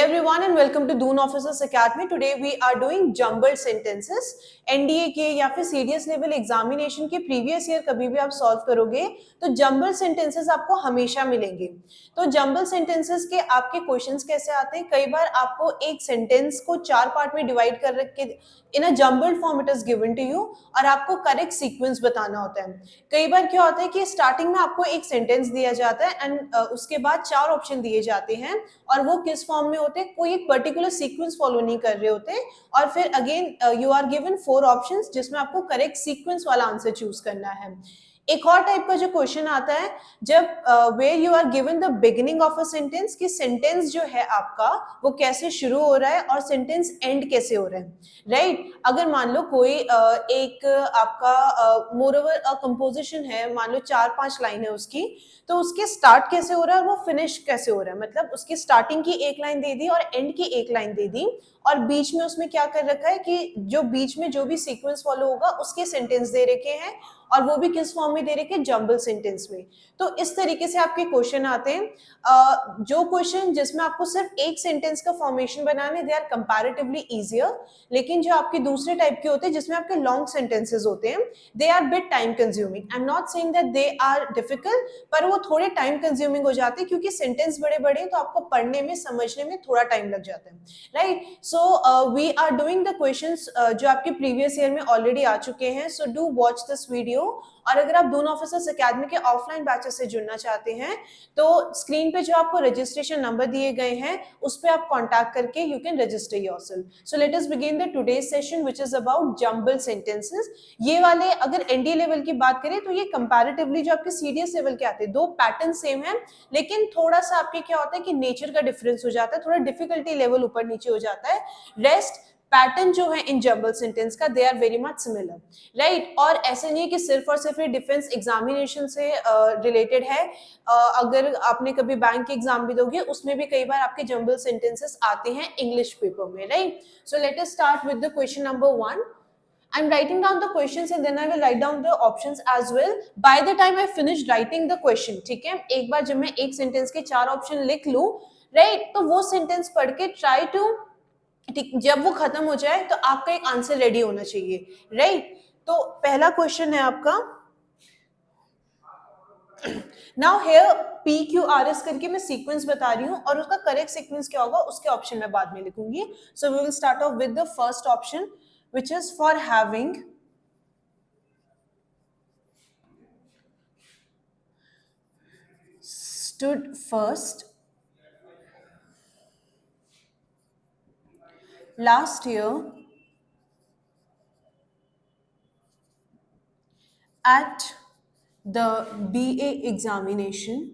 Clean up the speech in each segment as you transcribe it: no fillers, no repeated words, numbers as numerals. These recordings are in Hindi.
everyone and welcome to Dune Officers Academy. Today we are doing jumbled sentences. NDA के या फिर सीरियस लेवल एग्जामिनेशन के प्रीवियस ईयर कभी भी आप सॉल्व करोगे तो जंबल सेंटेंसेस आपको हमेशा मिलेंगे. तो जंबल सेंटेंसेस के आपके क्वेश्चंस कैसे आते हैं? कई बार आपको एक सेंटेंस को 4 पार्ट में डिवाइड कर के in a jumbled form it is given to you और आपको करेक्ट सीक्वेंस बताना होता है. कई बार क्या होता है कि स्टार्टिंग में आपको एक सेंटेंस दिया जाता है एंड उसके बाद 4 ऑप्शन दिए जाते हैं और वो किस फॉर्म में होते हैं, कोई एक पर्टिकुलर सीक्वेंस फॉलो नहीं कर रहे होते और फिर again you are given 4 options जिसमें आपको करेक्ट सीक्वेंस वाला आंसर चूज करना है. एक और टाइप का जो क्वेश्चन आता है जब where you are given the beginning of a sentence कि सेंटेंस जो है आपका वो कैसे शुरू हो रहा है और सेंटेंस एंड कैसे हो रहा है, राइट? अगर मान लो कोई एक आपका मोरओवर अ कंपोजिशन है, मान लो 4-5 लाइन है उसकी, तो उसके स्टार्ट कैसे हो रहा है और वो फिनिश कैसे हो रहा है, मतलब उसकी स्टार्टिंग की एक लाइन दे दी और एंड की एक लाइन दे दी और बीच में उसमें क्या कर रखा है कि जो बीच में जो भी सीक्वेंस फॉलो होगा उसके सेंटेंस दे रखे हैं और वो भी किस फॉर्म में दे रखे हैं, जंबल सेंटेंस में. तो इस तरीके से आपके क्वेश्चन आते हैं. जो क्वेश्चन जिसमें आपको सिर्फ एक सेंटेंस का फॉर्मेशन बनाने दे आर कंपैरेटिवली इजियर, लेकिन जो आपके दूसरे टाइप के होते हैं जिसमें आपके लॉन्ग सेंटेंसेस होते हैं they are bit time consuming. I am not saying that they are difficult, पर वो थोड़े टाइम कंज्यूमिंग हो जाते हैं क्योंकि सेंटेंस बड़े बड़े हैं तो आपको पढ़ने में समझने में थोड़ा टाइम लग जाता है, right? So we are doing the questions जो आपके प्रीवियस ईयर में ऑलरेडी आ चुके हैं. So do watch this video. और अगर आप दून ऑफिसर्स एकेडमी के ऑफलाइन बैचेस से जुड़ना चाहते हैं तो स्क्रीन पे जो आपको रजिस्ट्रेशन नंबर दिए गए हैं उस पे आप कांटेक्ट करके you can register yourself. So let us begin the today's session which is about jumble sentences. ये वाले अगर एनडीए लेवल की बात करें तो ये कंपैरेटिवली जो आपके सीडीएस लेवल के आते हैं दो पैटर्न सेम है, लेकिन थोड़ा सा आपके क्या होता है कि नेचर का डिफरेंस हो जाता है, थोड़ा डिफिकल्टी लेवल ऊपर नीचे हो जाता है. रेस्ट पैटर्न जो है इन जंबल सेंटेंस का they are very much similar, right? और ऐसे नहीं है कि सिर्फ और सिर्फ डिफेंस एग्जामिनेशन से रिलेटेड है. अगर आपने कभी बैंक के एग्जाम भी दोगे उसमें भी कई बार आपके जंबल सेंटेंसेस आते हैं इंग्लिश पेपर में, right? So let us start with the question number 1. I'm writing down the questions and then I will write down the options as well. By the time I finish writing the question, ठीक है, एक बार जब मैं एक सेंटेंस के 4 ऑप्शन लिख लूं, राइट, तो वो सेंटेंस पढ़ के ट्राई टू, ठीक, जब वो खत्म हो जाए तो आपका एक आंसर रेडी होना चाहिए, राइट? तो पहला क्वेश्चन है आपका. नाउ हियर PQRS करके मैं सीक्वेंस बता रही हूँ और उसका करेक्ट सीक्वेंस क्या होगा उसके ऑप्शन मैं बाद में लिखूंगी. So we will start off with the first option which is for having stood first last year at the BA examination.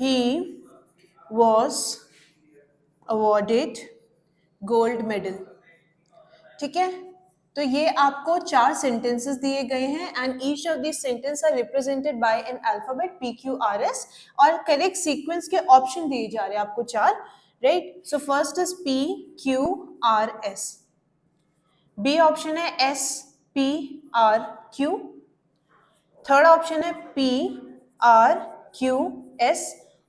He was awarded gold medal. ठीक है, तो ये आपको 4 सेंटेंसेस दिए गए हैं and each of this sentence are represented by an alphabet PQRS और करेक्ट सीक्वेंस के ऑप्शन दिए जा रहे हैं आपको 4, right? So first is PQRS. B option है SPRQ. थर्ड ऑप्शन है PRQS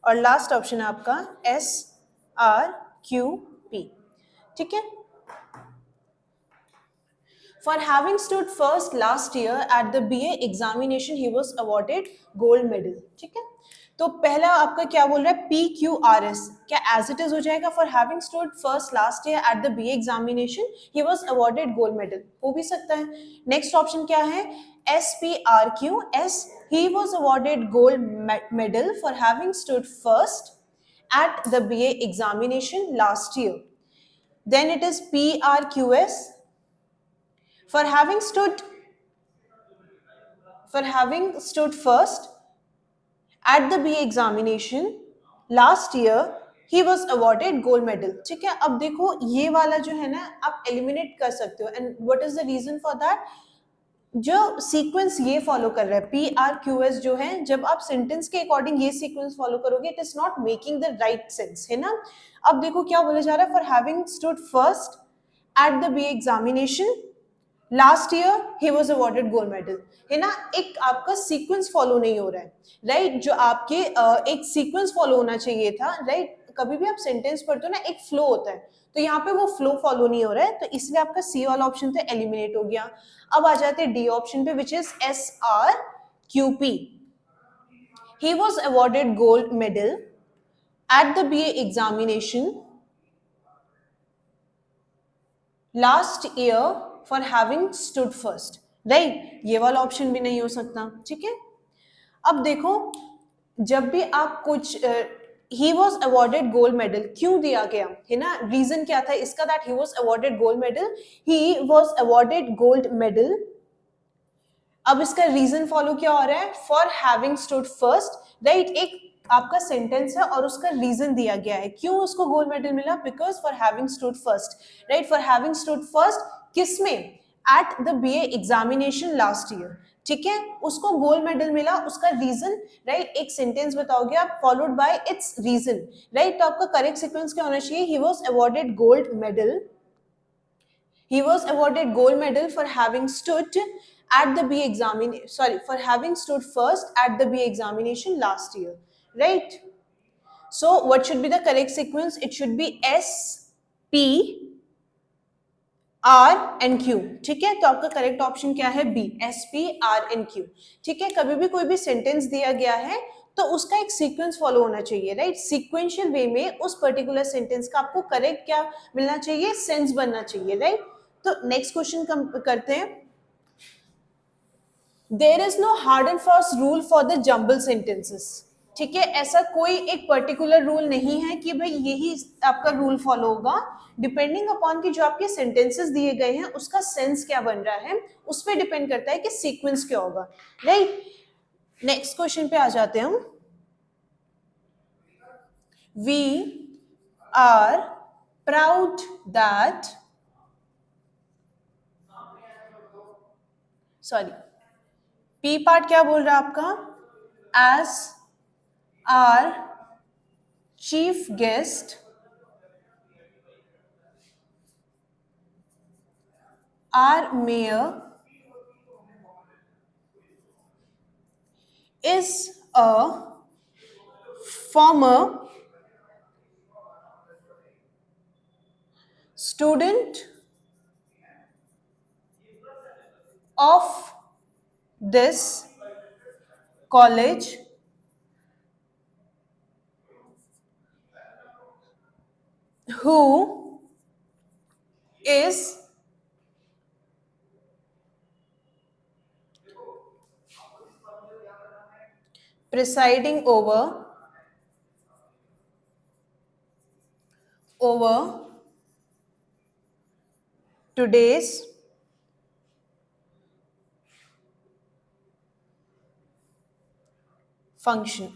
और लास्ट ऑप्शन है आपका SRQP. ठीक है. For having stood first last year at the BA examination, he was awarded gold medal. ठीक है, तो पहला आपका क्या बोल रहा है PQRS, क्या as it is हो जाएगा? For having stood first last year at the BA examination, he was awarded gold medal. हो भी सकता है. नेक्स्ट ऑप्शन क्या है? SPRQS, he was awarded gold medal for having stood first at the BA examination last year. Then it is PRQS. For having stood first at the BA examination last year, he was awarded gold medal. ठीक है, अब देखो ये वाला जो है ना आप एलिमिनेट कर सकते हो and what is the reason for that? जो सीक्वेंस ये फॉलो कर रहा है PRQS जो है, जब आप सेंटेंस के अकॉर्डिंग ये सीक्वेंस फॉलो करोगे it is not making the right sense, है ना? अब देखो क्या बोला जा रहा है, for having stood first eight the BA examination last year he was awarded gold medal, है ना। एक आपका सीक्वेंस फॉलो नहीं हो रहा है, राइट। जो आपके एक सीक्वेंस फॉलो होना चाहिए था, राइट। कभी भी आप सेंटेंस पढ़ते हो ना, एक फ्लो होता है, तो यहाँ पे वो फ्लो फॉलो नहीं हो रहा है, तो इसलिए आपका सी वाला ऑप्शन तो एलिमिनेट हो गया। अब आ जाते हैं डी ऑप्शन पे, which is SRQP। He was awarded gold medal at the BA examination last year for having stood first, right. ये वाला ऑप्शन भी नहीं हो सकता, ठीक है। अब देखो, जब भी आप कुछ ही वॉज अवॉर्डेड गोल्ड मेडल क्यों दिया गया है ना, रीजन क्या था इसका, that he was awarded gold medal, he was awarded gold medal. अब इसका रीजन फॉलो क्या हो रहा है, for having stood first, right. एक आपका सेंटेंस है और उसका रीजन दिया गया है क्यों उसको गोल्ड मेडल मिला, because for having stood first, right. For having stood first किसमें, at the BA examination last year, ठीक है। उसको गोल्ड मेडल मिला, उसका रीजन, राइट। एक सेंटेंस बताओगे आप followed by its reason, right. तो आपका करेक्ट सीक्वेंस क्या होना चाहिए, he was awarded gold medal, he was awarded gold medal for having stood at the BA examination, sorry, for having stood first at the BA examination last year, right? So what should be the correct sequence, it should be S P R and Q, ठीक है। तो आपका करेक्ट ऑप्शन क्या है, B, S P R and Q, ठीक है। कभी भी कोई भी सेंटेंस दिया गया है तो उसका एक सीक्वेंस फॉलो होना चाहिए, राइट। सीक्वेंशियल वे में उस पर्टिकुलर सेंटेंस का आपको करेक्ट क्या मिलना चाहिए, सेंस बनना चाहिए, राइट। तो नेक्स्ट क्वेश्चन करते हैं। There is no hard and fast rule for the jumble sentences, ठीक है। ऐसा कोई एक पर्टिकुलर रूल नहीं है कि भाई यही आपका रूल फॉलो होगा, डिपेंडिंग अपॉन कि जो आपके सेंटेंसेस दिए गए हैं उसका सेंस क्या बन रहा है, उस पर डिपेंड करता है कि सीक्वेंस क्या होगा, राइट। नेक्स्ट क्वेश्चन पे आ जाते हैं हम। We are proud that, sorry, P part क्या बोल रहा है आपका, as our chief guest our mayor is a former student of this college who is presiding over today's function,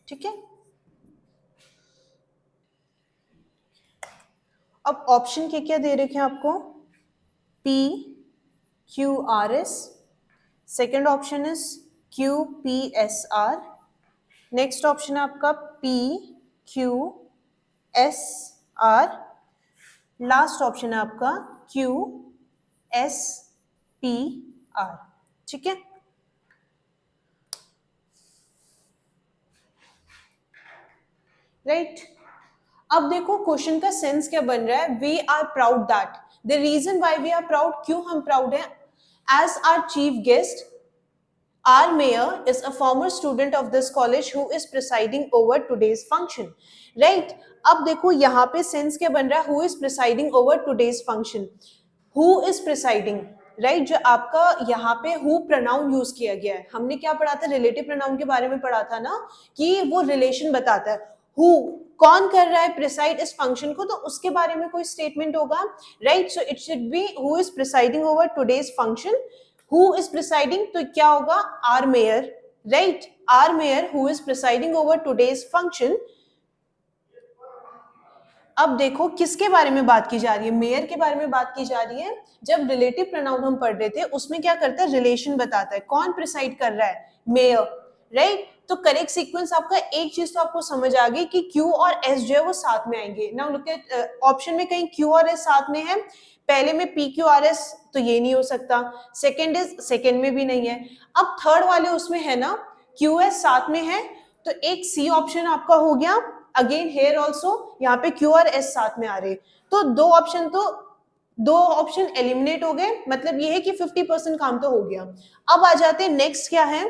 ठीक है। अब ऑप्शन क्या दे रखे हैं आपको, P Q R S, second option is Q P S R, next option है आपका P Q S R, last option है आपका Q S P R, ठीक है। राइट। अब देखो क्वेश्चन का सेंस क्या बन रहा है, we are proud that, the reason why we are proud, क्यों हम प्राउड हैं, as our chief guest our mayor is a former student of this college who is presiding over today's function, right। अब देखो यहाँ पे सेंस क्या बन रहा है, who is presiding over today's function, who is presiding, right. जो आपका यहाँ पे who प्रोनाउन यूज किया गया है, हमने क्या पढ़ा था, रिलेटिव प्रोनाउन के बारे में पढ़ा था ना, कि वो रिलेशन बताता है, who कौन कर रहा है प्रिसाइड इस फंक्शन को, तो उसके बारे में कोई स्टेटमेंट होगा, right. So it should be who is presiding over today's function, who is presiding, तो क्या होगा, our mayor, right, our mayor who is presiding over today's function। अब देखो किसके बारे में बात की जा रही है, मेयर के बारे में बात की जा रही है। जब रिलेटिव प्रोनाउन हम पढ़ रहे थे उसमें क्या करता है, रिलेशन बताता है, कौन प्रिसाइड कर रहा है, मेयर, राइट। तो करेक्ट सीक्वेंस आपका, एक चीज तो आपको समझ आ गई कि Q और S जो है वो साथ में आएंगे। नाउ लुक एट ऑप्शन में कहीं Q और S साथ में है, पहले में पी क्यू आर एस, तो ये नहीं हो सकता। सेकेंड में भी नहीं है। अब थर्ड वाले उसमें है ना क्यू एस साथ में है, तो एक सी ऑप्शन आपका हो गया। अगेन हेयर ऑल्सो यहाँ पे क्यू आर एस साथ में आ रहे, तो दो ऑप्शन एलिमिनेट हो गए। मतलब ये है कि 50% काम तो हो गया। अब आ जाते हैं नेक्स्ट क्या है,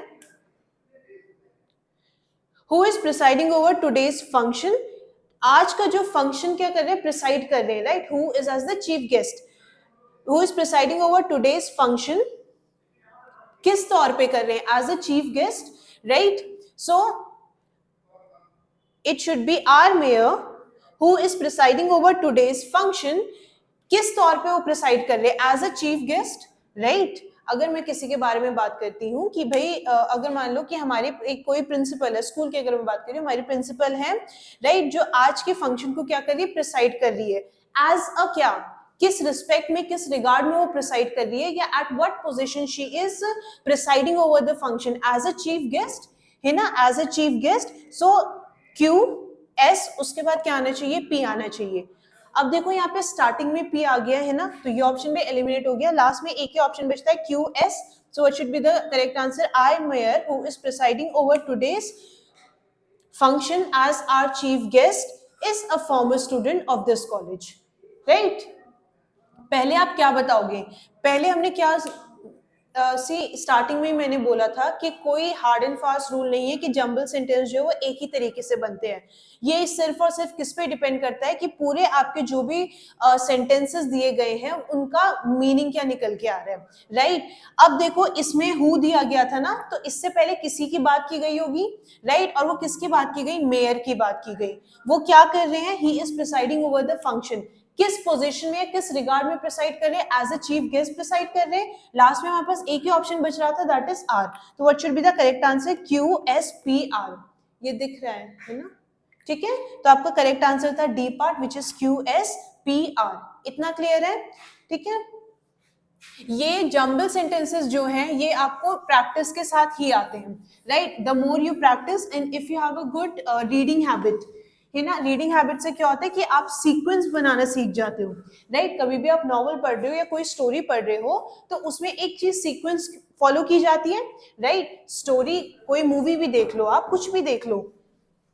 who is presiding over today's function. आज का जो फंक्शन क्या कर रहे हैं, प्रिसाइड कर रहे हैं, right. Who is as the chief guest, who is presiding over today's function, किस तौर पे कर रहे हैं, as a chief guest, right. So it should be our mayor who is presiding over today's function। किस तौर पे वो प्रिसाइड कर रहे हैं, as a chief guest, right. अगर मैं किसी के बारे में बात करती हूँ कि भाई अगर मान लो कि हमारी एक कोई प्रिंसिपल है, स्कूल की अगर मैं बात करी, हमारी प्रिंसिपल है, राइट, जो आज के फंक्शन को क्या कर रही है, प्रिसाइड कर रही है। एज अ क्या, किस रिस्पेक्ट में, किस रिगार्ड में वो प्रिसाइड कर रही है, या at what position she is presiding over the function, as a chief guest, है ना, as a chief guest. So Q S, उसके बाद क्या आना चाहिए, पी आना चाहिए। अब देखो यहाँ पे स्टार्टिंग में पी आ गया है ना, तो ये ऑप्शन भी एलिमिनेट हो गया। लास्ट में एक ही ऑप्शन बचता है, Q S. So it should be the correct answer, I mayor who is presiding over today's function as our chief guest is a former student of this college, right। पहले आप क्या बताओगे, पहले हमने क्या स्टार्टिंग में मैंने बोला था कि कोई हार्ड एंड फास्ट रूल नहीं है कि जंबल सेंटेंस जो है वो एक ही तरीके से बनते हैं। ये सिर्फ और सिर्फ किस पे डिपेंड करता है कि पूरे आपके जो भी सेंटेंसेस दिए गए हैं उनका मीनिंग क्या निकल के आ रहा है, राइट। अब देखो इसमें हु दिया गया था ना, तो इससे पहले किसी की बात की गई होगी, राइट। और वो किसकी बात की गई, मेयर की बात की गई। वो क्या कर रहे हैं, he is presiding over the function, किस पोजीशन में, किस रिगार्ड में प्रिसाइड कर रहे हैं, as a chief guest preside कर रहे हैं। लास्ट में हमारे पास एक ही ऑप्शन बच रहा था, दैट इज आर। तो what should be the correct answer, Q S P R. ये दिख रहा है ना, ठीक है। तो आपका करेक्ट आंसर था D part, which is Q S P R. इतना क्लियर है, ठीक है। ये जंबल सेंटेंसेस जो हैं ये आपको प्रैक्टिस के साथ ही आते हैं, right. The more you practice and if you have a good reading habit, है ना, रीडिंग हैबिट से क्या होता है कि आप सीक्वेंस बनाना सीख जाते हो, राइट। कभी भी आप नॉवल पढ़ रहे हो या कोई स्टोरी पढ़ रहे हो तो उसमें एक चीज सीक्वेंस फॉलो की जाती है, राइट। स्टोरी, कोई मूवी भी देख लो, आप कुछ भी देख लो,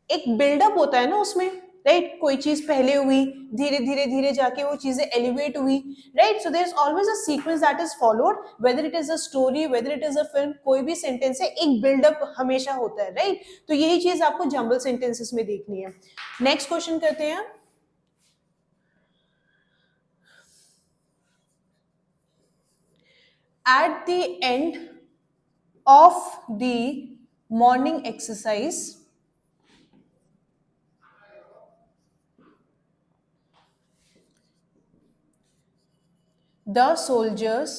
एक बिल्डअप होता है ना उसमें, राइट। कोई चीज पहले हुई, धीरे धीरे धीरे जाके वो चीजें एलिवेट हुई, right. So there is always a sequence that is followed, whether it is a story, whether it is a film, कोई भी सेंटेंस है, एक बिल्डअप हमेशा होता है, राइट। तो यही चीज आपको जंबल सेंटेंसेस में देखनी है। नेक्स्ट क्वेश्चन करते हैं। Eight the end of the morning exercise, the soldiers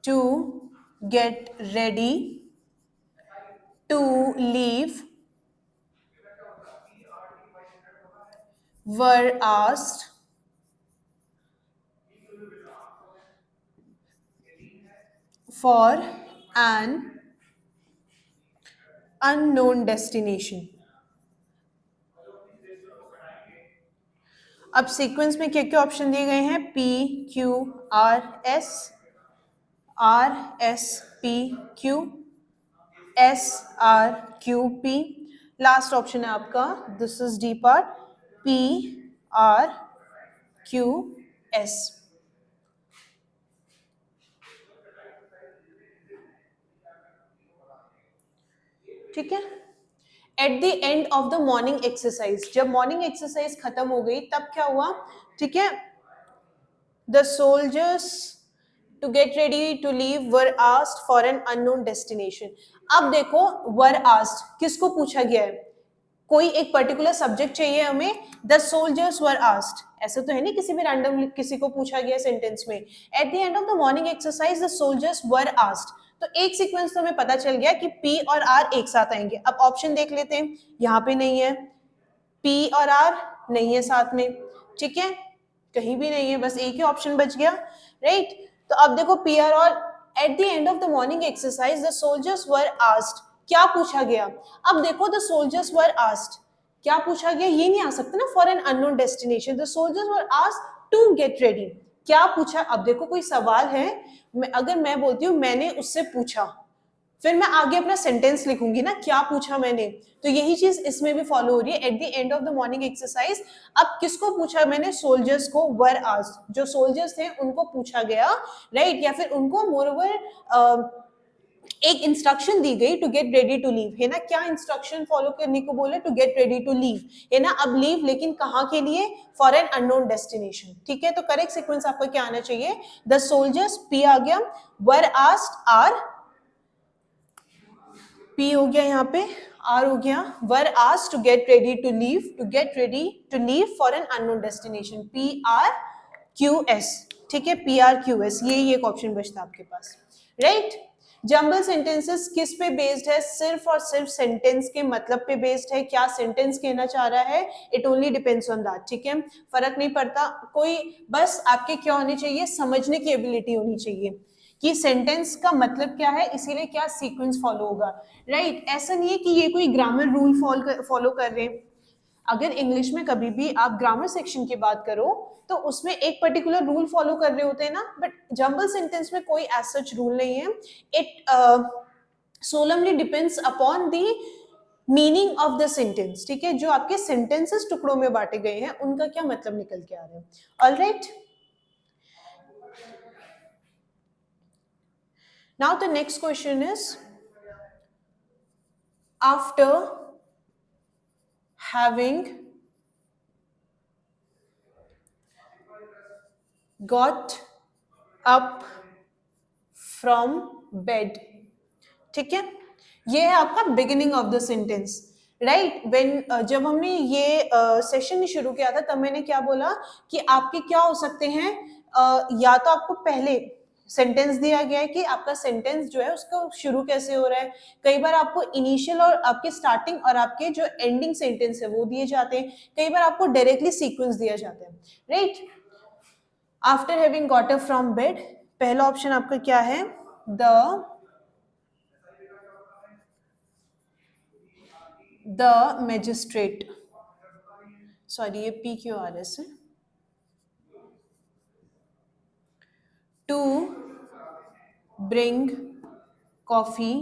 to get ready to leave were asked for an unknown destination। अब सीक्वेंस में क्या क्या ऑप्शन दिए गए हैं, P Q R S, R S P Q, S R Q P. Last option है आपका, this is D part, P R Q S. ठीक है। At the end of the morning exercise, जब मॉर्निंग एक्सरसाइज खत्म हो गई तब क्या हुआ, ठीक है, the soldiers to get ready to leave were asked for an unknown destination. अब देखो वर आस्क्ड किसको पूछा गया है, कोई एक पर्टिकुलर सब्जेक्ट चाहिए हमें, द सोल्जर्स वर आस्क्ड, ऐसा तो है नहीं किसी भी रैंडम किसी को पूछा गया सेंटेंस में। Eight the end of the morning exercise the soldiers were asked, तो एक सीक्वेंस तो हमें पता चल गया कि पी और आर एक साथ आएंगे। अब ऑप्शन देख लेते हैं, यहाँ पे नहीं है, पी और आर नहीं है साथ में, ठीक है, कहीं भी नहीं है, बस एक ही ऑप्शन बच गया, राइट। तो अब देखो पी आर और eight the end of the morning exercise the soldiers were asked, क्या पूछा गया। अब देखो द सोल्जर्स वर आस्क्ड, क्या पूछा गया, ये नहीं आ सकता ना, for an unknown destination the soldiers were asked to get ready. क्या पूछा, अब देखो कोई सवाल है, अगर मैं बोलती हूँ मैंने उससे पूछा, फिर मैं आगे अपना सेंटेंस लिखूंगी ना, क्या पूछा मैंने, तो यही चीज इसमें भी फॉलो हो रही है। At the end of the morning exercise, अब किसको पूछा मैंने, सोल्जर्स को, वर आस्क्ड, जो सोल्जर्स थे उनको पूछा गया, राइट, या फिर उनको मोरओवर एक इंस्ट्रक्शन दी गई to get ready to leave, है ना, क्या इंस्ट्रक्शन फॉलो करने को बोले, to get ready to leave, है ना, अब लीव लेकिन कहाँ के लिए, फॉर एन अननोन डेस्टिनेशन, ठीक है। तो करेक्ट सीक्वेंस आपका क्या आना चाहिए, द सोल्जर्स, पी आ गया, वर आस्क्ड आर, पी हो गया यहाँ पे, आर हो गया, were asked to get ready to leave, to get ready to leave for an unknown destination, P R Q S, ठीक है, पी आर क्यू एस, ये एक ऑप्शन बचता आपके पास, राइट। जंबल सेंटेंसेस किस पे बेस्ड है, सिर्फ और सिर्फ सेंटेंस के मतलब पे बेस्ड है, क्या सेंटेंस कहना चाह रहा है, it only depends on that, ठीक है, फर्क नहीं पड़ता कोई, बस आपके क्या होनी चाहिए, समझने की एबिलिटी होनी चाहिए कि सेंटेंस का मतलब क्या है, इसीलिए क्या सीक्वेंस फॉलो होगा, राइट। ऐसा नहीं है कि ये कोई ग्रामर रूल फॉलो कर रहे हैं, अगर इंग्लिश में कभी भी आप ग्रामर सेक्शन की बात करो तो उसमें एक पर्टिकुलर रूल फॉलो कर रहे होते हैं ना, बट जंबल सेंटेंस में कोई एज सच रूल नहीं है, it solemnly depends upon the meaning of the sentence, ठीक है, जो आपके सेंटेंसेस टुकड़ों में बांटे गए हैं उनका क्या मतलब निकल के आ रहे हैं, alright. Now the next question is, after having got up from bed, ठीक है, ये है आपका beginning of the sentence, right. When जब हमने ये सेशन शुरू किया था तब मैंने क्या बोला कि आपके क्या हो सकते हैं, या तो आपको पहले सेंटेंस दिया गया है कि आपका सेंटेंस जो है उसका शुरू कैसे हो रहा है, कई बार आपको इनिशियल और आपके स्टार्टिंग और आपके जो एंडिंग सेंटेंस है वो दिए जाते हैं, कई बार आपको डायरेक्टली सीक्वेंस दिया जाता है, right. After having got up from bed, पहला ऑप्शन आपका क्या है, द मैजिस्ट्रेट, सॉरी ये पी क्यू आर एस है, to bring coffee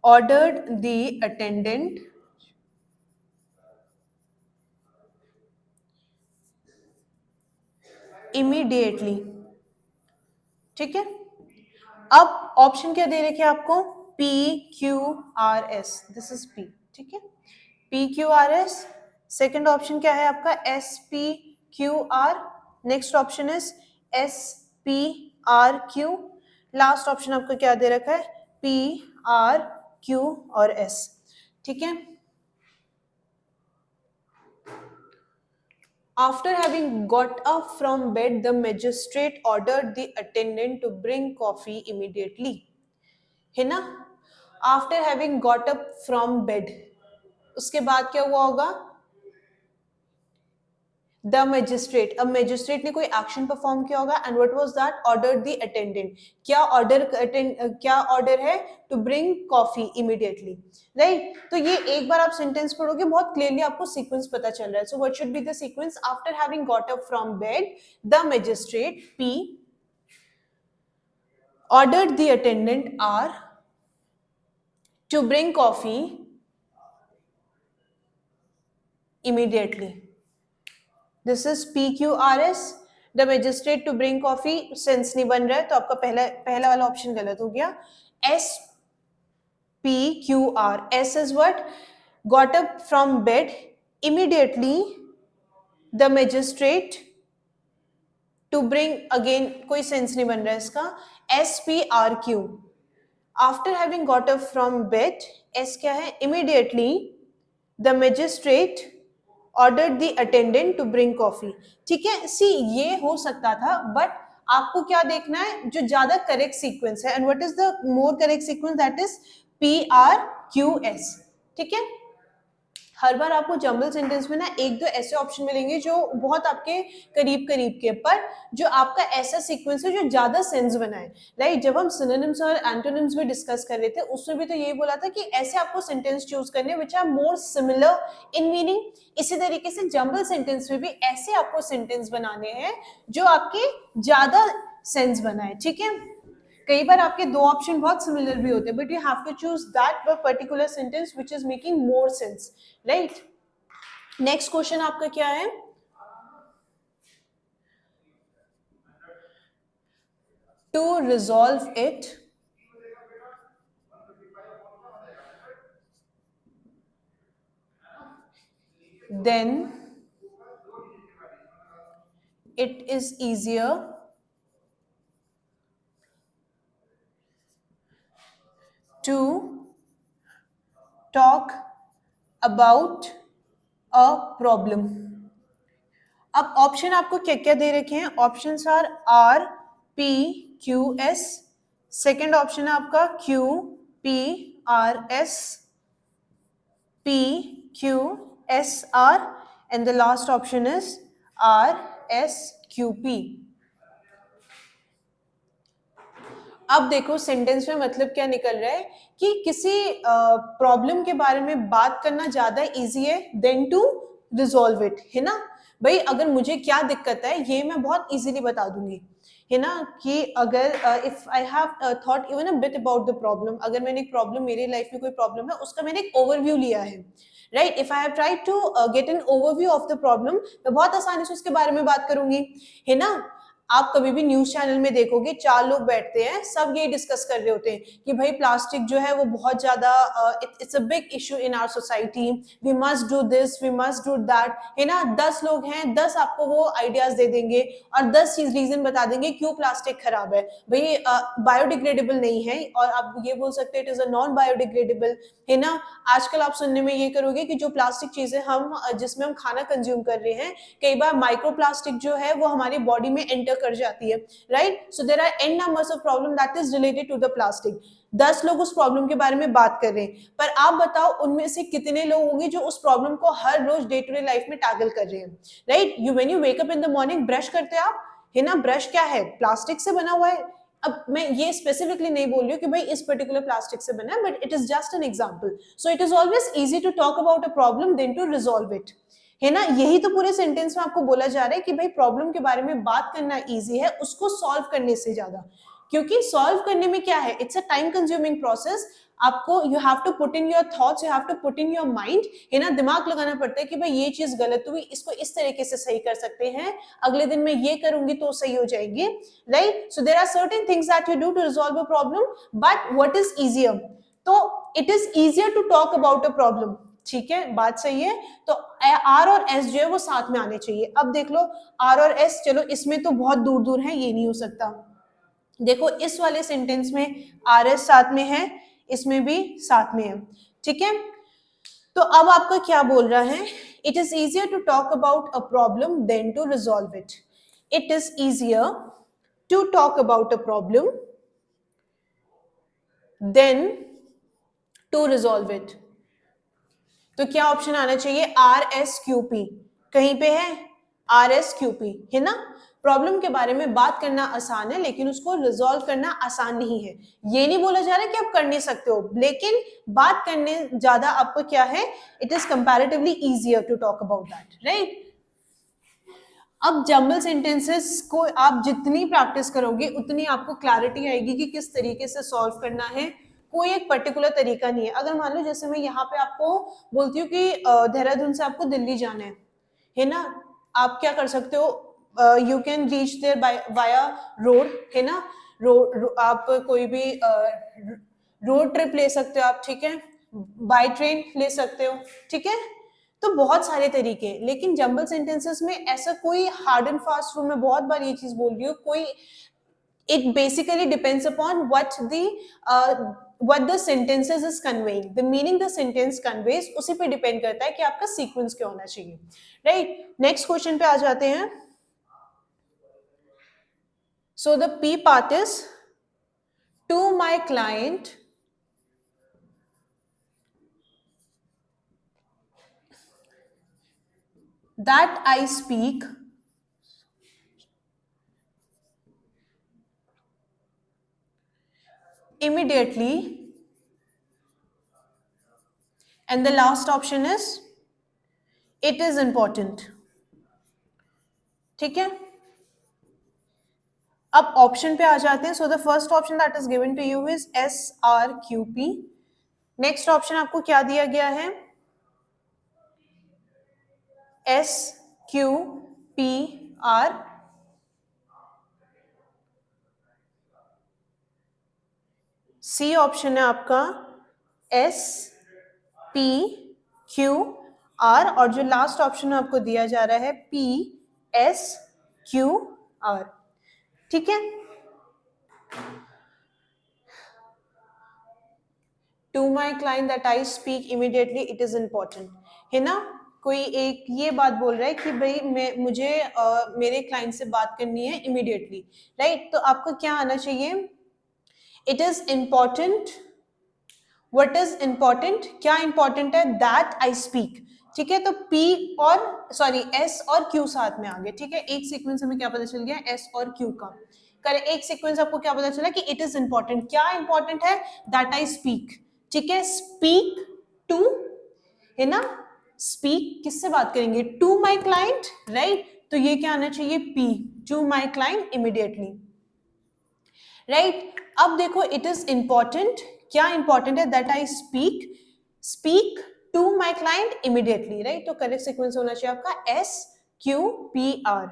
ordered the attendant immediately, ठीक है। अब ऑप्शन क्या दे रखे आपको, P Q R S, this is P, ठीक है, P Q R S। Second option क्या है आपका, S P Q R, next option is S P R Q, last option आपका क्या दे रखा है, P R Q और S, ठीक है। After having got up from bed, the magistrate ordered the attendant to bring coffee immediately, है ना। After having got up from bed, उसके बाद क्या हुआ होगा, द मैजिस्ट्रेट, अब मैजिस्ट्रेट ने कोई एक्शन परफॉर्म किया होगा, and what was that, order the attendant, क्या ऑर्डर है, to bring coffee immediately, right. तो ये एक बार आप सेंटेंस पढ़ोगे बहुत क्लियरली आपको सीक्वेंस पता चल रहा है। So what should be the sequence, after having got up from bed the magistrate P ordered the attendant R to bring coffee immediately. This is PQRS, the magistrate to bring coffee, sense नहीं बन रहा है तो आपका पहला वाला ऑप्शन गलत हो गया। SPQR, S is what, got up from bed immediately the magistrate to bring, again कोई सेंस नहीं बन रहा है इसका, SPRQ, after having got up from bed, S क्या है, immediately the magistrate ordered the attendant to bring coffee, ठीक है। सी ये हो सकता था, बट आपको क्या देखना है, जो ज्यादा करेक्ट सीक्वेंस है, and what is the more correct sequence, that is PRQS, ठीक है। हर बार आपको जंबल सेंटेंस में ना एक दो ऐसे ऑप्शन मिलेंगे जो बहुत आपके करीब करीब के, पर जो आपका ऐसा सीक्वेंस है जो ज्यादा सेंस बनाए, राइट। जब हम सिनोनिम्स और एंटोनिम्स भी डिस्कस कर रहे थे उसमें भी तो यही बोला था कि ऐसे आपको सेंटेंस चूज करने which are more similar in meaning. इसी तरीके से जंबल सेंटेंस में भी ऐसे आपको सेंटेंस बनाने हैं जो आपके ज्यादा सेंस बनाए, ठीक है। कई बार आपके दो ऑप्शन बहुत सिमिलर भी होते हैं, but you have to choose that particular sentence which is making more sense, right. Next question आपका क्या है? To resolve it, then it is easier to talk about a problem. अब ऑप्शन आपको क्या क्या दे रखे हैं? Options are R P Q S, second option है आपका Q P R S, P Q S R, and the last option is R S Q P. अब देखो सेंटेंस में मतलब क्या निकल रहा है कि किसी प्रॉब्लम के बारे में बात करना ज्यादा इजी है देन टू रिजॉल्व इट, है ना। भाई अगर मुझे क्या दिक्कत है ये मैं बहुत इजीली बता दूंगी, है ना। कि अगर if I have thought even a bit about the problem, अगर मैंने एक प्रॉब्लम, मेरी लाइफ में कोई प्रॉब्लम है उसका मैंने एक ओवरव्यू लिया है, right. If I have tried to get an overview of the problem, मैं बहुत आसानी से उसके बारे में बात करूंगी, है ना। आप कभी भी न्यूज चैनल में देखोगे चार लोग बैठते हैं, सब ये डिस्कस कर रहे होते हैं कि भाई प्लास्टिक जो है वो बहुत ज्यादा it's a big issue in our society, we must do this, we must do that, है ना। 10 लोग हैं, 10 आपको वो आइडियाज दे देंगे और 10 चीज रीजन बता देंगे क्यों प्लास्टिक खराब है। भाई बायोडिग्रेडेबल नहीं है, और आप ये बोल सकते हैं it is a non biodegradable, है ना। आजकल आप सुनने में ये करोगे कि जो प्लास्टिक चीजें हम जिसमें हम खाना कंज्यूम कर रहे हैं, कई बार माइक्रोप्लास्टिक जो है वो हमारी बॉडी में एंटर कर जाती है, right. So there are n numbers of problem that is related to the plastic. 10 लोग उस प्रॉब्लम के बारे में बात कर रहे हैं, पर आप बताओ उनमें से कितने लोग होंगे जो उस प्रॉब्लम को हर रोज डे टू डे लाइफ में टैकल कर रहे हैं, right. You when you wake up in the morning, brush करते हैं आप, है ना। ब्रश क्या है? प्लास्टिक से बना हुआ है। अब मैं ये स्पेसिफिकली नहीं बोल रही हूँ कि भाई इस पर्टिकुलर प्लास्टिक से बना है, but it is just an example. So it is always easy to talk about a problem than to resolve it, है ना। यही तो पूरे सेंटेंस में आपको बोला जा रहा है कि भाई प्रॉब्लम के बारे में बात करना इजी है उसको सॉल्व करने से ज्यादा, क्योंकि सॉल्व करने में क्या है, it's a time consuming process. आपको you have to put in your thoughts, you have to put in your mind, है ना। दिमाग लगाना पड़ता है कि भाई ये चीज गलत हुई, इसको इस तरीके से सही कर सकते हैं, अगले दिन मैं ये करूंगी तो सही हो जाएगी, right. So there are certain things that you do to resolve a problem, but what is easier? तो it is easier to talk about a problem, ठीक है, बात सही है। तो आर और एस जो है वो साथ में आने चाहिए। अब देख लो आर और एस, चलो इसमें तो बहुत दूर दूर है, ये नहीं हो सकता। देखो इस वाले सेंटेंस में आर एस साथ में है, इसमें भी साथ में है, ठीक है। तो अब आपका क्या बोल रहा है? It is easier to talk about a problem than to resolve it. It is easier to talk about a problem than to resolve it. तो क्या ऑप्शन आना चाहिए? R S Q P. कहीं पे है आर एस क्यू पी, है ना। प्रॉब्लम के बारे में बात करना आसान है लेकिन उसको रिजॉल्व करना आसान नहीं है। ये नहीं बोला जा रहा है कि आप कर नहीं सकते हो, लेकिन बात करने ज्यादा आपको क्या है, it is comparatively easier to talk about that, right. अब जंबल सेंटेंसेस को आप जितनी प्रैक्टिस करोगे उतनी आपको क्लैरिटी आएगी कि किस तरीके से सॉल्व करना है। कोई एक पर्टिकुलर तरीका नहीं है। अगर मान लो जैसे मैं यहाँ पे आपको बोलती हूँ कि देहरादून से आपको दिल्ली जाना है ना। आप क्या कर सकते हो? You can reach there via road, है ना। रोड आप कोई भी रोड ट्रिप ले सकते हो आप, ठीक है। बाय ट्रेन ले सकते हो, ठीक है। तो बहुत सारे तरीके, लेकिन जंबल सेंटेंसेस में ऐसा कोई हार्ड एंड फास्ट रूल, मैं बहुत बार ये चीज बोल रही हूँ, कोई it basically depends upon what the sentences is conveying, the meaning the sentence conveys, उसी पे डिपेंड करता है कि आपका सीक्वेंस क्या होना चाहिए, राइट। नेक्स्ट क्वेश्चन पे आ जाते हैं। So the P part is to my client that I speak immediately, and the last option is it is important. ठीक है, अब ऑप्शन पे आ जाते हैं. So the first option that is given to you is SRQP. Next option आपको क्या दिया गया है? SQPR. सी ऑप्शन है आपका SPQR, और जो लास्ट ऑप्शन आपको दिया जा रहा है PSQR. ठीक है, to my client that I speak immediately it is important, है ना. कोई एक ये बात बोल रहा है कि भाई मुझे मेरे क्लाइंट से बात करनी है इमीडिएटली, राइट. तो आपको क्या आना चाहिए? It is important. What is important? क्या इंपॉर्टेंट है? That I speak. ठीक है, तो P और सॉरी S और Q साथ में आ गए. ठीक है, एक सीक्वेंस हमें क्या पता चल गया? S और Q का. करें एक सीक्वेंस आपको क्या पता चला कि इट इज इंपॉर्टेंट. क्या इंपॉर्टेंट है? That I speak. ठीक है, स्पीक टू, है ना. स्पीक किससे बात करेंगे? To my client, right. तो ये क्या आना चाहिए? P, to my client immediately, right. अब देखो इट इज इंपॉर्टेंट, क्या इंपॉर्टेंट है? That I speak to my client immediately, right. तो करेक्ट सीक्वेंस होना चाहिए आपका SQPR.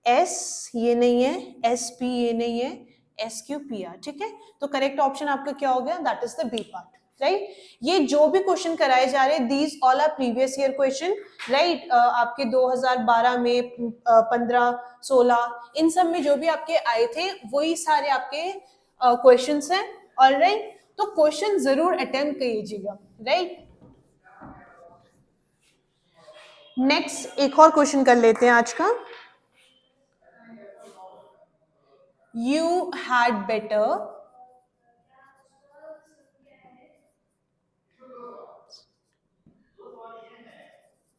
S ये नहीं है, SP ये नहीं है, SQPR. ठीक है, तो करेक्ट ऑप्शन आपका क्या हो गया? That is the B part, right. ये जो भी क्वेश्चन कराए जा रहे हैं these all are previous year question, right. आपके 2012 में 15, 16 इन सब में जो भी आपके आए थे वही सारे आपके क्वेश्चंस हैं. ऑलराइट, तो क्वेश्चन जरूर अटेम्प्ट कीजिएगा, राइट. नेक्स्ट एक और क्वेश्चन कर लेते हैं आज का. You had better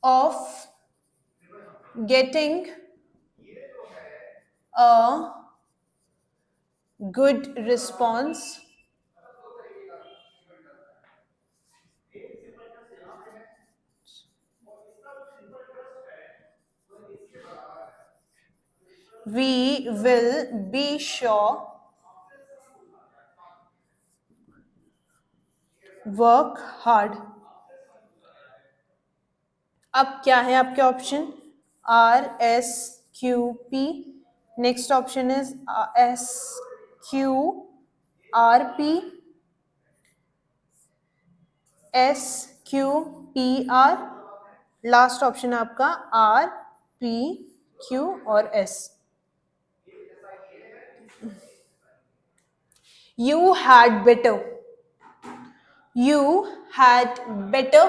of getting a good response we will be sure work hard. अब क्या है आपके option? RSQP. Next option is SQRP, SQPR. Last option आपका RPQ और S. You had better. You had better.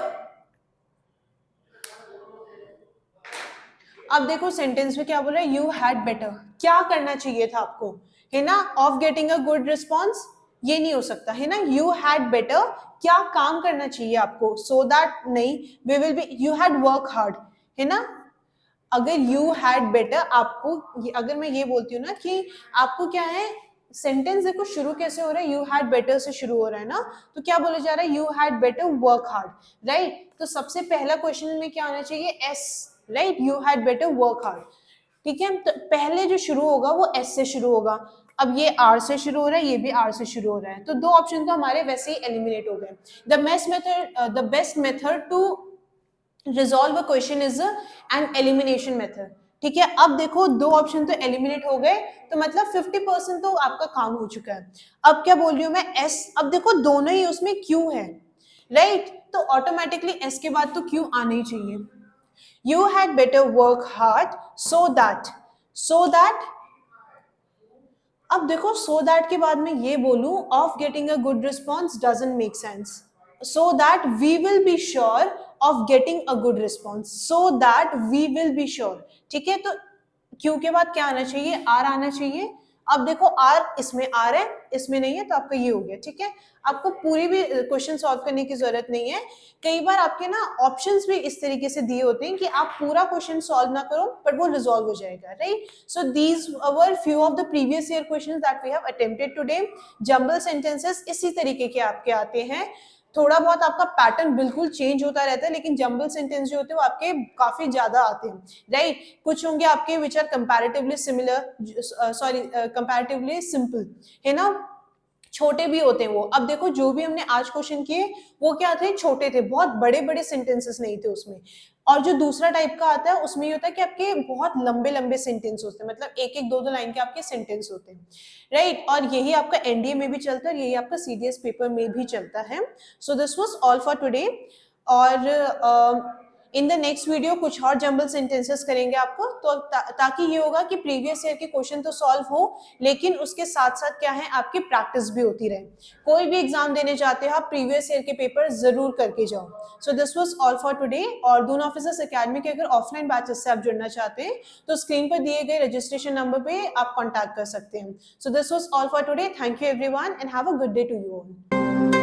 अब देखो सेंटेंस में क्या बोल रहा है? You had better. क्या करना चाहिए था आपको, है ना? Of getting a good response, ये नहीं हो सकता, है ना. यू हैड बेटर, क्या काम करना चाहिए आपको? सो दैट नहीं, we will be, you had work hard, है ना. अगर यू हैड बेटर आपको, अगर मैं ये बोलती हूँ ना कि आपको क्या है, सेंटेंस देखो शुरू कैसे हो रहा है? यू हैड बेटर से शुरू हो रहा है ना. तो क्या बोला जा रहा है? You had better work hard, right. तो सबसे पहला क्वेश्चन में क्या आना चाहिए? S, right. You had better work hard. ठीक है, तो पहले जो शुरू होगा वो S से शुरू होगा. अब ये R से शुरू हो रहा है, ये भी R से शुरू हो रहा है, तो दो ऑप्शन तो हमारे वैसे ही एलिमिनेट हो गए. The best method to resolve a question is an elimination method. ठीक है, अब देखो दो ऑप्शन तो एलिमिनेट हो गए, तो मतलब 50% तो आपका काम हो चुका है. अब क्या बोल रही हूं मैं? S. अब देखो दोनों ही उसमें Q है, राइट. तो ऑटोमेटिकली S के बाद तो Q आना ही चाहिए. You had better work hard so that अब देखो so that के बाद मैं ये बोलूं of getting a good response doesn't make sense. So that we will be sure of getting a good response. So that we will be sure. ठीक है, तो Q के बाद क्या आना चाहिए? R आना चाहिए. अब देखो R इसमें R है, इसमें नहीं है तो आपका ये हो गया, ठीक है। आपको पूरी भी क्वेश्चन सॉल्व करने की जरूरत नहीं है। कई बार आपके ना ऑप्शंस भी इस तरीके से दिए होते हैं कि आप पूरा क्वेश्चन सॉल्व ना करो बट वो रिजॉल्व हो जाएगा, right. So these were few of the previous year questions that we have attempted today. Jumble sentences इसी तरीके के आपके आते हैं। थोड़ा बहुत आपका पैटर्न बिल्कुल चेंज होता रहता है, लेकिन जंबल सेंटेंस जो होते हैं वो आपके काफी ज्यादा आते हैं, राइट। कुछ होंगे आपके which are comparatively similar, sorry comparatively simple, है ना, छोटे भी होते हैं वो। अब देखो जो भी हमने आज क्वेश्चन किए वो क्या थे, छोटे थे, बहुत बड़े बड़े सेंटेंसेस नहीं थे उसमें। और जो दूसरा टाइप का आता है उसमें ये होता है कि आपके बहुत लंबे लंबे सेंटेंस होते हैं, मतलब एक एक दो दो लाइन के आपके सेंटेंस होते हैं, राइट। और यही आपका एनडीए में भी चलता है और यही आपका सीडीएस पेपर में भी चलता है। सो this was all for today. और इन द नेक्स्ट वीडियो कुछ और जंबल सेंटेंसेस करेंगे आपको, तो ताकि ये होगा कि प्रीवियस ईयर के क्वेश्चन तो सॉल्व हो, लेकिन उसके साथ साथ क्या है, आपकी प्रैक्टिस भी होती रहे। कोई भी एग्जाम देने जाते हैं आप प्रीवियस ईयर के पेपर जरूर करके जाओ। सो this was all for today. और दून ऑफिसर्स एकेडमी के अगर ऑफलाइन बैचेस से आप जुड़ना चाहते हैं तो स्क्रीन पर दिए गए रजिस्ट्रेशन नंबर पे आप कॉन्टैक्ट कर सकते हैं। So this was all for today. Thank you everyone and have a good day to you all.